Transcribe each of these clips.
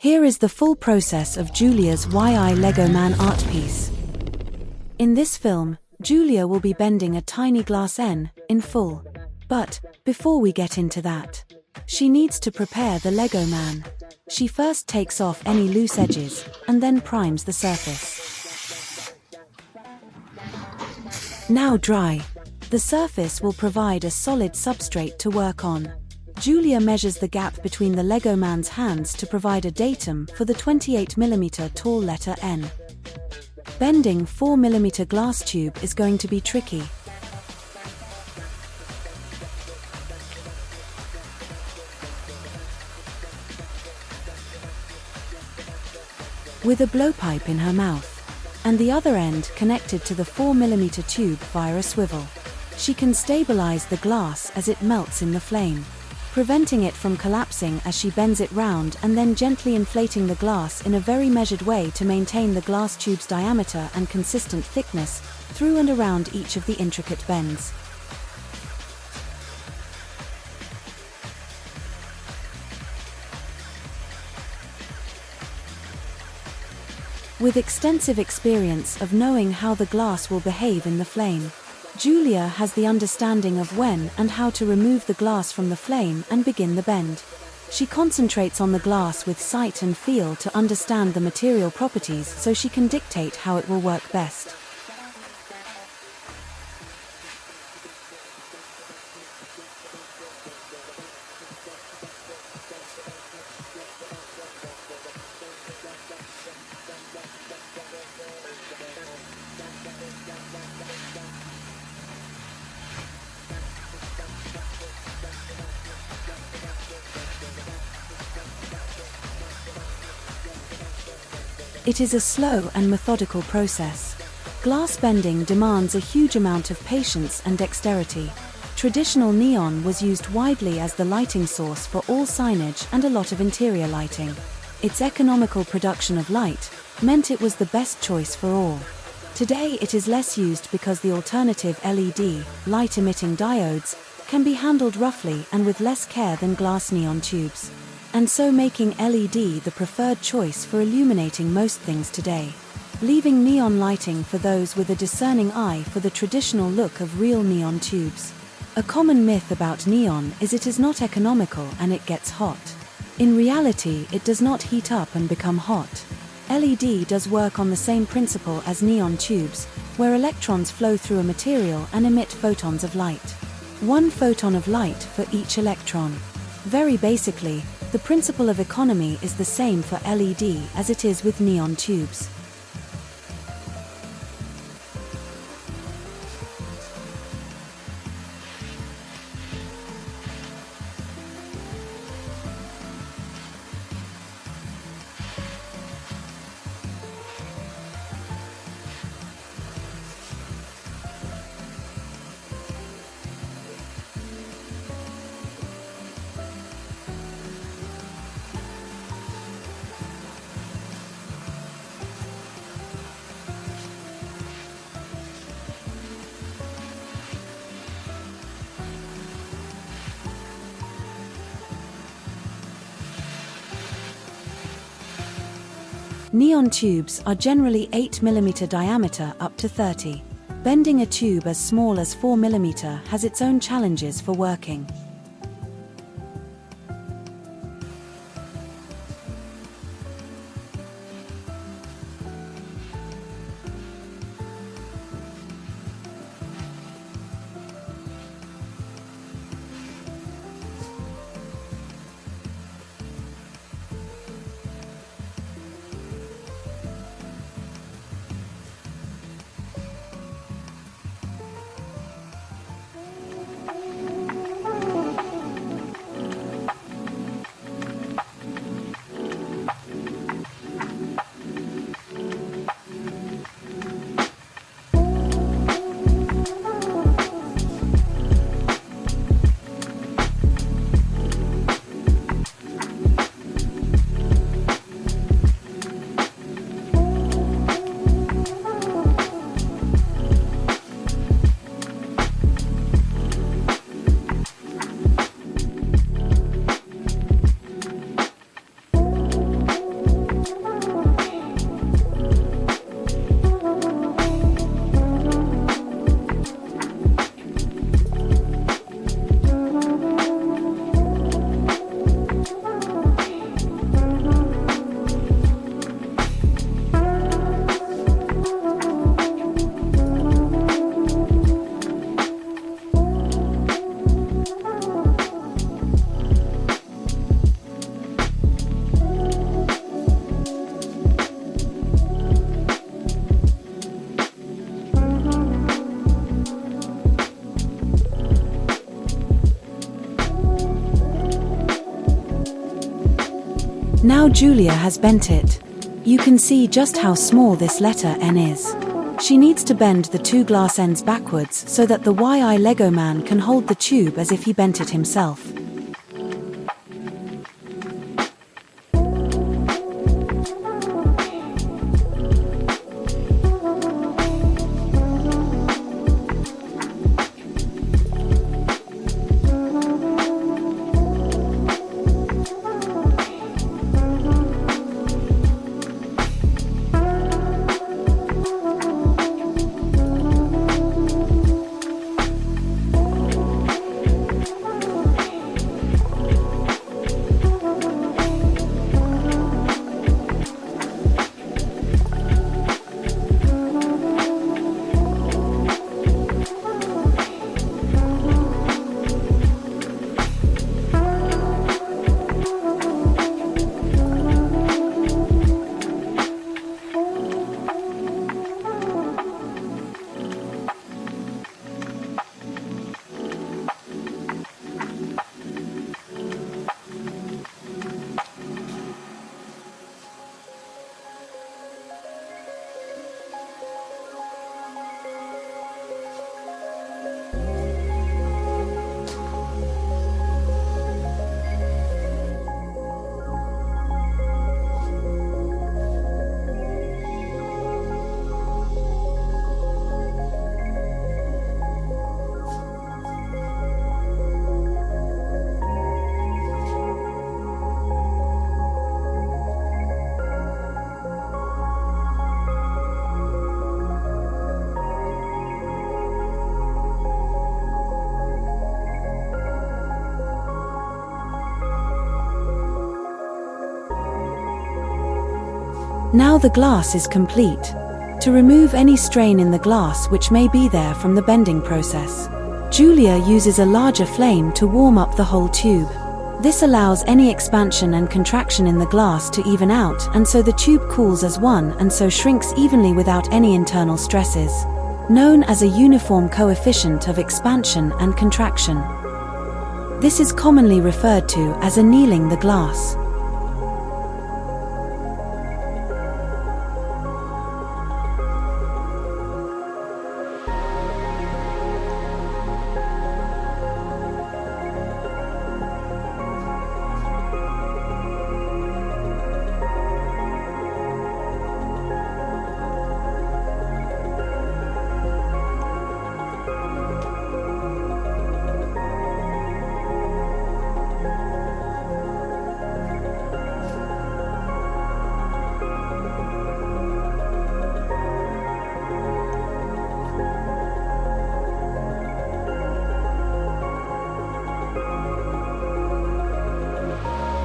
Here is the full process of Julia's Wey Aye Lego Man art piece. In this film, Julia will be bending a tiny glass N in full. But, before we get into that, she needs to prepare the Lego Man. She first takes off any loose edges, and then primes the surface. Now dry. The surface will provide a solid substrate to work on. Julia measures the gap between the Lego Man's hands to provide a datum for the 28mm tall letter N. Bending 4mm glass tube is going to be tricky. With a blowpipe in her mouth, and the other end connected to the 4mm tube via a swivel, she can stabilize the glass as it melts in the flame, preventing it from collapsing as she bends it round and then gently inflating the glass in a very measured way to maintain the glass tube's diameter and consistent thickness through and around each of the intricate bends. With extensive experience of knowing how the glass will behave in the flame, Julia has the understanding of when and how to remove the glass from the flame and begin the bend. She concentrates on the glass with sight and feel to understand the material properties so she can dictate how it will work best. It is a slow and methodical process. Glass bending demands a huge amount of patience and dexterity. Traditional neon was used widely as the lighting source for all signage and a lot of interior lighting. Its economical production of light meant it was the best choice for all. Today it is less used because the alternative LED, light-emitting diodes, can be handled roughly and with less care than glass neon tubes, and so making LED the preferred choice for illuminating most things today, leaving neon lighting for those with a discerning eye for the traditional look of real neon tubes. A common myth about neon is it is not economical and it gets hot. In reality, it does not heat up and become hot. LED does work on the same principle as neon tubes, where electrons flow through a material and emit photons of light. One photon of light for each electron. Very basically, the principle of economy is the same for LED as it is with neon tubes. Neon tubes are generally 8mm diameter up to 30. Bending a tube as small as 4mm has its own challenges for working. Now Julia has bent it. You can see just how small this letter N is. She needs to bend the two glass ends backwards so that the Wey Aye Lego Man can hold the tube as if he bent it himself. Now the glass is complete. To remove any strain in the glass which may be there from the bending process, Julia uses a larger flame to warm up the whole tube. This allows any expansion and contraction in the glass to even out, and so the tube cools as one and so shrinks evenly without any internal stresses, known as a uniform coefficient of expansion and contraction. This is commonly referred to as annealing the glass.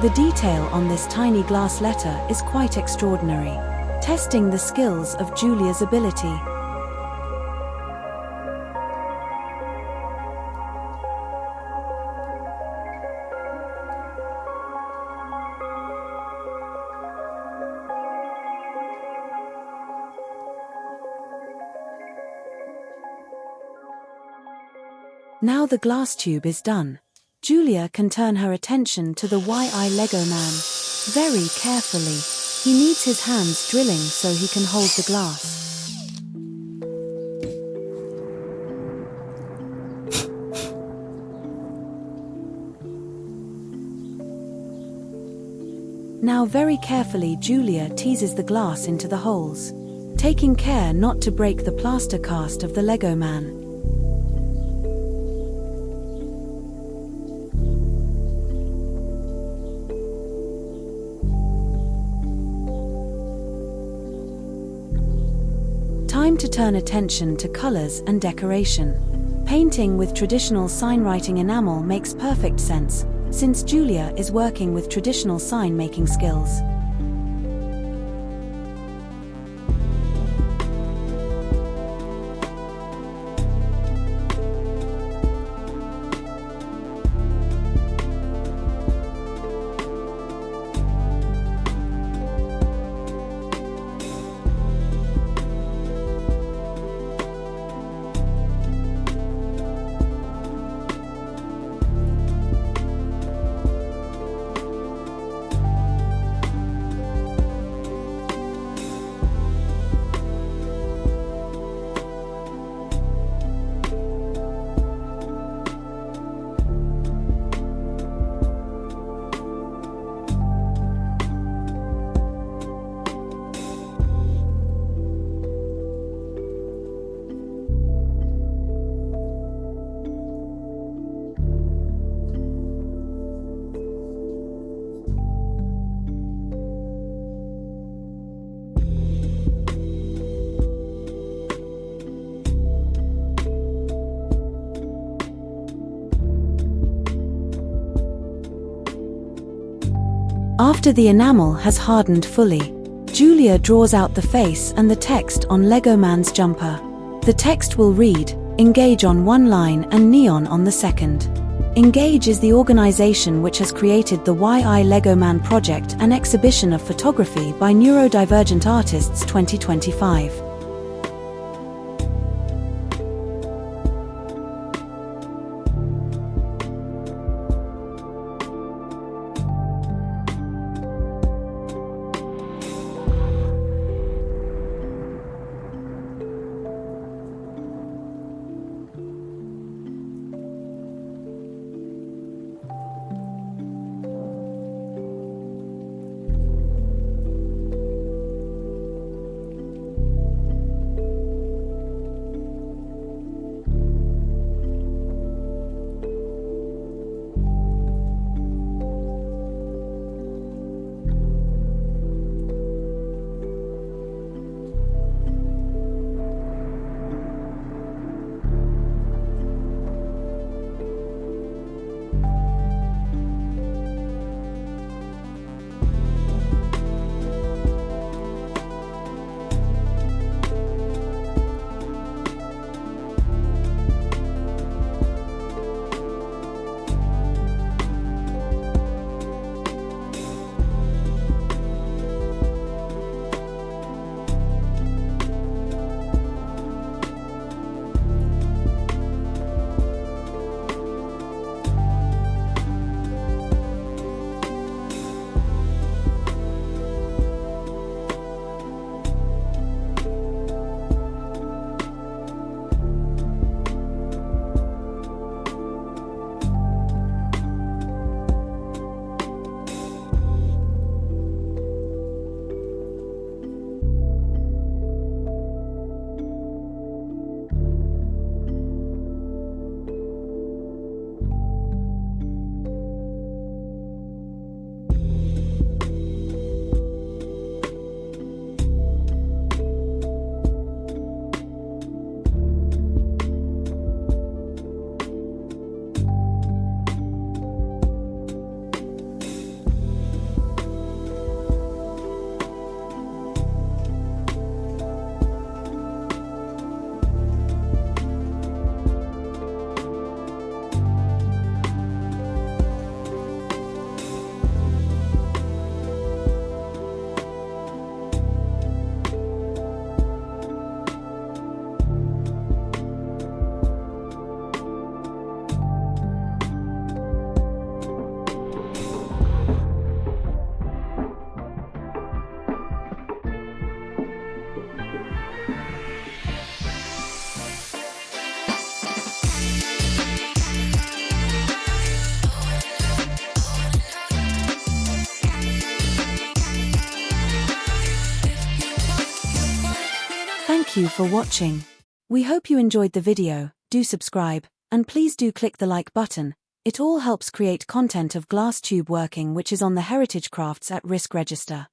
The detail on this tiny glass letter is quite extraordinary, testing the skills of Julia's ability. Now the glass tube is done, Julia can turn her attention to the Wey Aye Lego Man. Very carefully, he needs his hands drilling so he can hold the glass. Now very carefully Julia teases the glass into the holes, taking care not to break the plaster cast of the Lego Man. Time to turn attention to colors and decoration. Painting with traditional sign-writing enamel makes perfect sense, since Julia is working with traditional sign-making skills. After the enamel has hardened fully, Julia draws out the face and the text on Lego Man's jumper. The text will read, "Engage" on one line and "Neon" on the second. Engage is the organization which has created the Wey Aye Lego Man project, an exhibition of photography by neurodivergent artists 2025. Thank you for watching. We hope you enjoyed the video. Do subscribe, and please do click the like button. It all helps create content of glass tube working which is on the Heritage Crafts at Risk register.